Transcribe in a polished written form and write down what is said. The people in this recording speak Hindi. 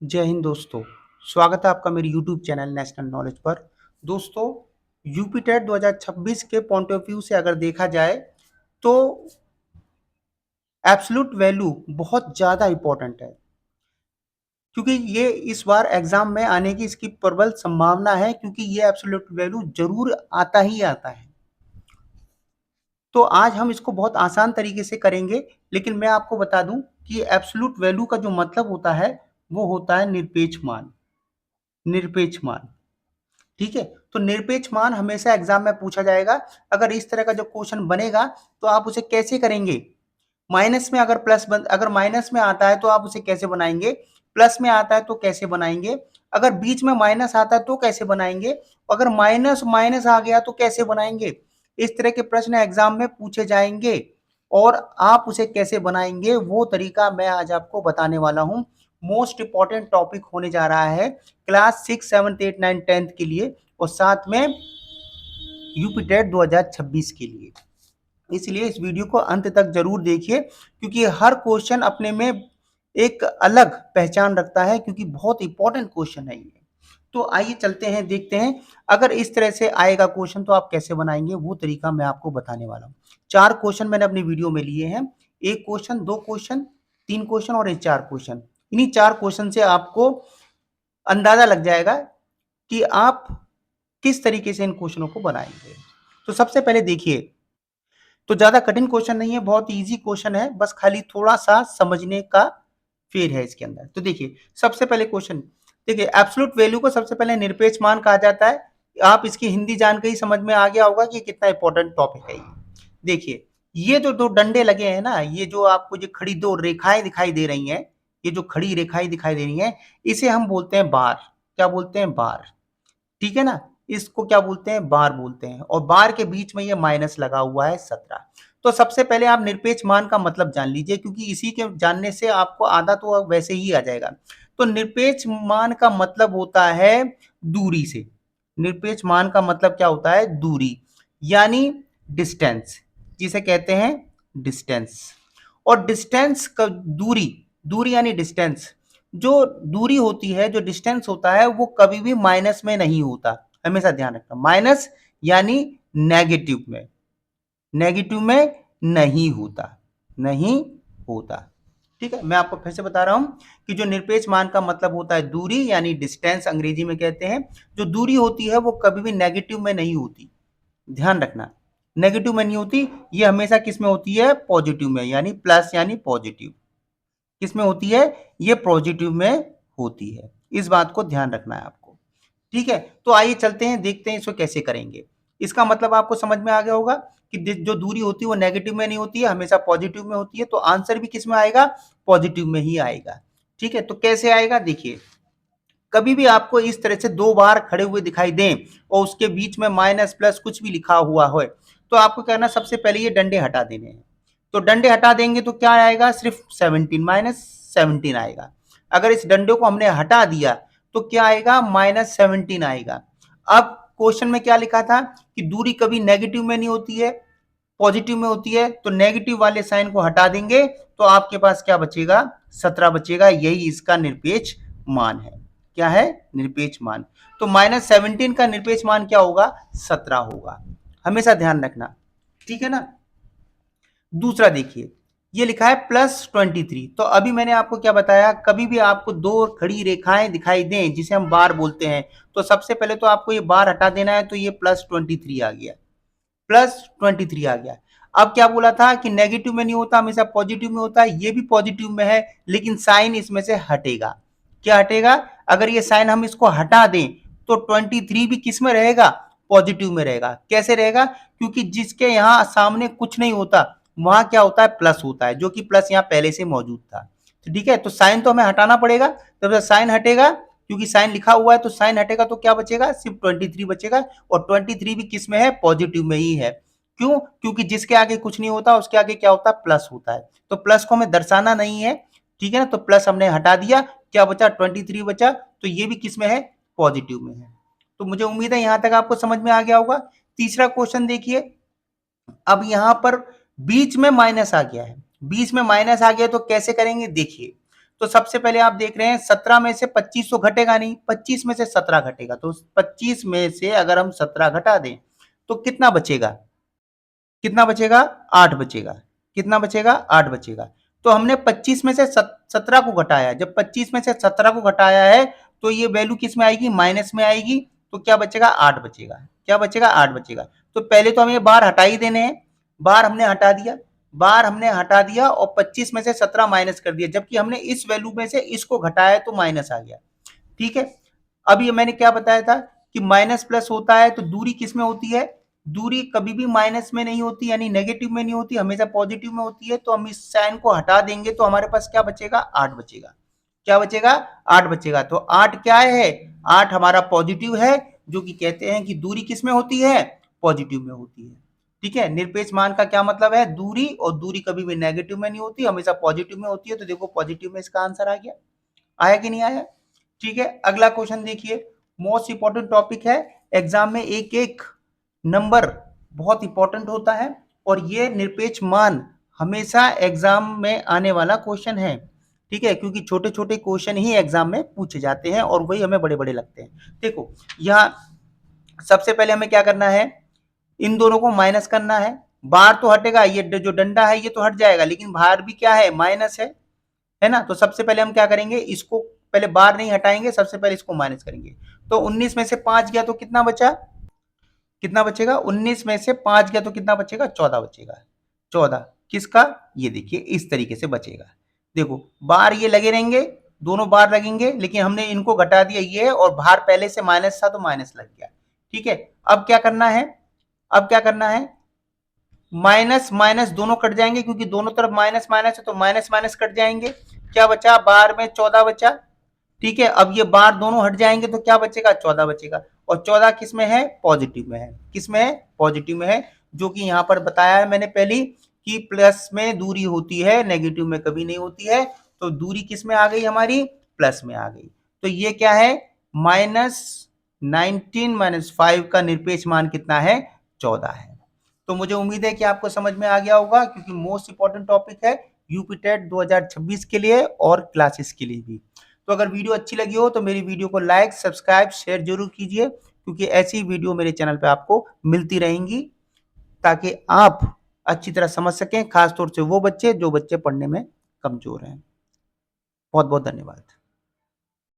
जय हिंद दोस्तों। स्वागत है आपका मेरे YouTube चैनल नेशनल नॉलेज पर। दोस्तों, यूपी टेट 2026 के पॉइंट ऑफ व्यू से अगर देखा जाए तो एब्सोल्यूट वैल्यू बहुत ज़्यादा इंपॉर्टेंट है, क्योंकि ये इस बार एग्जाम में आने की इसकी प्रबल संभावना है, क्योंकि ये एब्सोल्यूट वैल्यू जरूर आता ही आता है। तो आज हम इसको बहुत आसान तरीके से करेंगे, लेकिन मैं आपको बता दूं कि एब्सोल्यूट वैल्यू का जो मतलब होता है वो होता है निरपेक्ष मान। निरपेक्ष मान, ठीक है। तो निरपेक्ष मान हमेशा एग्जाम में पूछा जाएगा। अगर इस तरह का जो क्वेश्चन बनेगा तो आप उसे कैसे करेंगे? माइनस में अगर अगर माइनस में आता है तो आप उसे कैसे बनाएंगे? प्लस में आता है तो कैसे बनाएंगे? अगर बीच में माइनस आता है तो कैसे बनाएंगे? अगर माइनस माइनस आ गया तो कैसे बनाएंगे? इस तरह के प्रश्न एग्जाम में पूछे जाएंगे और आप उसे कैसे बनाएंगे वो तरीका मैं आज आपको बताने वाला हूं। मोस्ट इंपॉर्टेंट टॉपिक होने जा रहा है क्लास 6, 7, 8, 9, 10 के लिए और साथ में यूपी टेट 2026 के लिए। इसलिए इस वीडियो को अंत तक जरूर देखिए, क्योंकि हर क्वेश्चन अपने में एक अलग पहचान रखता है, क्योंकि बहुत इंपॉर्टेंट क्वेश्चन है ये। तो आइए चलते हैं, देखते हैं अगर इस तरह से आएगा क्वेश्चन तो आप कैसे बनाएंगे वो तरीका मैं आपको बताने वाला हूँ। 4 क्वेश्चन मैंने अपनी वीडियो में लिए हैं। एक क्वेश्चन, 2 क्वेश्चन, 3 क्वेश्चन और एक 4 क्वेश्चन। इन्हीं 4 क्वेश्चन से आपको अंदाजा लग जाएगा कि आप किस तरीके से इन क्वेश्चनों को बनाएंगे। तो सबसे पहले देखिए, तो ज्यादा कठिन क्वेश्चन नहीं है, बहुत इजी क्वेश्चन है, बस खाली थोड़ा सा समझने का फेर है इसके अंदर। तो देखिए सबसे पहले क्वेश्चन, देखिए एब्सोल्यूट वैल्यू को सबसे पहले निरपेक्ष मान कहा जाता है। आप इसकी हिंदी जान के ही समझ में आ गया होगा कि कितना इंपॉर्टेंट टॉपिक है ये। देखिए ये जो दो डंडे लगे हैं ना, ये जो आपको जो खड़ी दो रेखाएं दिखाई दे रही हैं, ये जो खड़ी रेखाएं दिखाई दे रही हैं, इसे हम बोलते हैं बार। क्या बोलते हैं? बार। ठीक है ना। इसको क्या बोलते हैं? बार बोलते हैं। और बार के बीच में ये माइनस लगा हुआ है 17। तो सबसे पहले आप निरपेक्ष मान का मतलब जान लीजिए, क्योंकि इसी के जानने से आपको आधा तो वैसे ही आ जाएगा। तो निरपेक्ष मान का मतलब होता है दूरी से। निरपेक्ष मान का मतलब क्या होता है? दूरी, यानी डिस्टेंस, जिसे कहते हैं डिस्टेंस। और डिस्टेंस का दूरी, दूरी यानी डिस्टेंस, जो दूरी होती है, जो डिस्टेंस होता है, वो कभी भी माइनस में नहीं होता। हमेशा ध्यान रखना, माइनस यानी नेगेटिव में, नेगेटिव में नहीं होता, नहीं होता। ठीक है, मैं आपको फिर से बता रहा हूं कि जो निरपेक्ष मान का मतलब होता है दूरी यानी डिस्टेंस, अंग्रेजी में कहते हैं। जो दूरी होती है वो कभी भी नेगेटिव में नहीं होती, ध्यान रखना, नेगेटिव में नहीं होती। ये हमेशा किस में होती है? पॉजिटिव में, यानी प्लस यानी पॉजिटिव। किस में होती है? ये पॉजिटिव में होती है। इस बात को ध्यान रखना है आपको। ठीक है, तो आइए चलते हैं, देखते हैं इसको कैसे करेंगे। इसका मतलब आपको समझ में आ गया होगा कि जो दूरी होती है वो नेगेटिव में नहीं होती है, हमेशा पॉजिटिव में होती है। तो आंसर भी किस में आएगा? पॉजिटिव में ही आएगा। ठीक है, तो कैसे आएगा देखिए, कभी भी आपको इस तरह से दो बार खड़े हुए दिखाई दें और उसके बीच में माइनस प्लस कुछ भी लिखा हुआ हो, तो आपको कहना सबसे पहले ये डंडे हटा देने हैं। तो डंडे हटा देंगे तो क्या आएगा? सिर्फ 17, -17 आएगा। अगर इस डंडे को हमने हटा दिया तो क्या आएगा? -17 आएगा। अब क्वेश्चन में क्या लिखा था कि दूरी कभी नेगेटिव में नहीं होती है, पॉजिटिव में होती है। तो नेगेटिव वाले साइन को हटा देंगे तो आपके पास क्या बचेगा? 17 बचेगा। यही इसका निरपेक्ष मान है। क्या है? निरपेक्ष मान। तो -17 का निरपेक्ष मान क्या होगा? 17 होगा। हमेशा ध्यान रखना, ठीक है ना। दूसरा देखिए, ये लिखा है +23। तो अभी मैंने आपको क्या बताया, कभी भी आपको दो खड़ी रेखाएं दिखाई दें जिसे हम बार बोलते हैं, तो सबसे पहले तो आपको ये बार हटा देना है। तो ये +23 आ गया, +23 आ गया। अब क्या बोला था कि नेगेटिव में नहीं होता, हमेशा पॉजिटिव में होता है। ये भी पॉजिटिव में है, लेकिन साइन इसमें से हटेगा। क्या हटेगा? अगर ये साइन हम इसको हटा दें तो 23 भी किस में रहेगा? पॉजिटिव में रहेगा। कैसे रहेगा? क्योंकि जिसके यहाँ सामने कुछ नहीं होता वहां क्या होता है? प्लस होता है, जो कि प्लस यहाँ पहले से मौजूद था। तो ठीक है, तो साइन तो हमें हटाना पड़ेगा। तो साइन हटेगा, क्योंकि साइन लिखा हुआ है, तो साइन हटेगा तो क्या बचेगा? सिर्फ 23 बचेगा। और 23 भी किस में है? पॉजिटिव में ही है। क्यों? क्योंकि जिसके आगे कुछ नहीं होता उसके आगे क्या होता है? प्लस होता है। तो प्लस को हमें दर्शाना नहीं है, ठीक है ना। तो प्लस हमने हटा दिया, क्या बचा? 23 बचा। तो ये भी किस में है? पॉजिटिव में है। तो मुझे उम्मीद है यहां तक आपको समझ में आ गया होगा। तीसरा क्वेश्चन देखिए, अब यहां पर बीच में माइनस आ गया है, बीच में माइनस आ गया तो कैसे करेंगे देखिए। तो सबसे पहले आप देख रहे हैं 17 में से 25 तो घटेगा नहीं, 25 में से 17 घटेगा, तो 25 में से अगर हम 17 घटा दें तो कितना बचेगा, कितना बचेगा, 8 बचेगा, कितना बचेगा, 8 बचेगा। तो हमने 25 में से 17 को घटाया, जब 25 में से 17 को घटाया है तो ये वैल्यू किस में आएगी, माइनस में आएगी, तो क्या बचेगा, 8 बचेगा, क्या बचेगा, 8 बचेगा। तो पहले तो हमें बार हटा ही देने हैं, बार हमने हटा दिया, बार हमने हटा दिया और 25 में से 17 माइनस कर दिया, जबकि हमने इस वैल्यू में से इसको घटाया तो माइनस आ गया, ठीक है। अब ये मैंने क्या बताया था कि माइनस प्लस होता है तो दूरी किस में होती है, दूरी कभी भी माइनस में नहीं होती, यानी नेगेटिव में नहीं होती, हमेशा पॉजिटिव में होती है। तो हम इस साइन को हटा देंगे तो हमारे पास क्या बचेगा, 8 बचेगा, क्या बचेगा, 8 बचेगा। तो 8 क्या है, 8 हमारा पॉजिटिव है, जो कि कहते हैं कि दूरी किस में होती है, पॉजिटिव में होती है, ठीक है। निरपेक्ष मान का क्या मतलब है, दूरी, और दूरी कभी भी नेगेटिव में नहीं होती, हमेशा पॉजिटिव में होती है। तो देखो पॉजिटिव में इसका आंसर आ गया, आया कि नहीं आया, ठीक है। अगला क्वेश्चन देखिए, मोस्ट इंपॉर्टेंट टॉपिक है, एग्जाम में एक एक नंबर बहुत इंपॉर्टेंट होता है, और ये निरपेक्ष मान हमेशा एग्जाम में आने वाला क्वेश्चन है, ठीक है, क्योंकि छोटे छोटे क्वेश्चन ही एग्जाम में पूछे जाते हैं और वही हमें बड़े बड़े लगते हैं। देखो यहाँ सबसे पहले हमें क्या करना है, इन दोनों को माइनस करना है, बार तो हटेगा, ये जो डंडा है ये तो हट जाएगा, लेकिन बाहर भी क्या है, माइनस है ना। तो सबसे पहले हम क्या करेंगे, इसको पहले बार नहीं हटाएंगे, सबसे पहले इसको माइनस करेंगे। तो 19 में से 5 गया तो कितना बचा, कितना बचेगा, 19 में से 5 गया तो कितना बचेगा, 14 बचेगा, 14 किसका, ये देखिए इस तरीके से बचेगा। देखो बार ये लगे रहेंगे, दोनों बार लगेंगे, लेकिन हमने इनको घटा दिया ये, और बाहर पहले से माइनस था तो माइनस लग गया, ठीक है। अब क्या करना है, अब क्या करना है, माइनस माइनस दोनों कट जाएंगे, क्योंकि दोनों तरफ माइनस माइनस है तो माइनस माइनस कट जाएंगे, क्या बचा, बार में 14 बचा, ठीक है। अब ये बार दोनों हट जाएंगे तो क्या बचेगा, 14 बचेगा, और 14 किस में है, पॉजिटिव में है, किस में है, पॉजिटिव में है, जो कि यहां पर बताया है मैंने पहले कि प्लस में दूरी होती है, नेगेटिव में कभी नहीं होती है। तो दूरी किस में आ गई हमारी, प्लस में आ गई। तो ये क्या है, -19 - 5 का निरपेक्ष मान कितना है, 14 है। तो मुझे उम्मीद है कि आपको समझ में आ गया होगा, क्योंकि मोस्ट इंपॉर्टेंट टॉपिक है यूपी टेट 2026 के लिए और क्लासेस के लिए भी। तो अगर वीडियो अच्छी लगी हो तो मेरी वीडियो को लाइक, सब्सक्राइब, शेयर जरूर कीजिए, क्योंकि ऐसी वीडियो मेरे चैनल पे आपको मिलती रहेंगी, ताकि आप अच्छी तरह समझ सकें, खासतौर से वो बच्चे जो बच्चे पढ़ने में कमजोर हैं। बहुत बहुत धन्यवाद।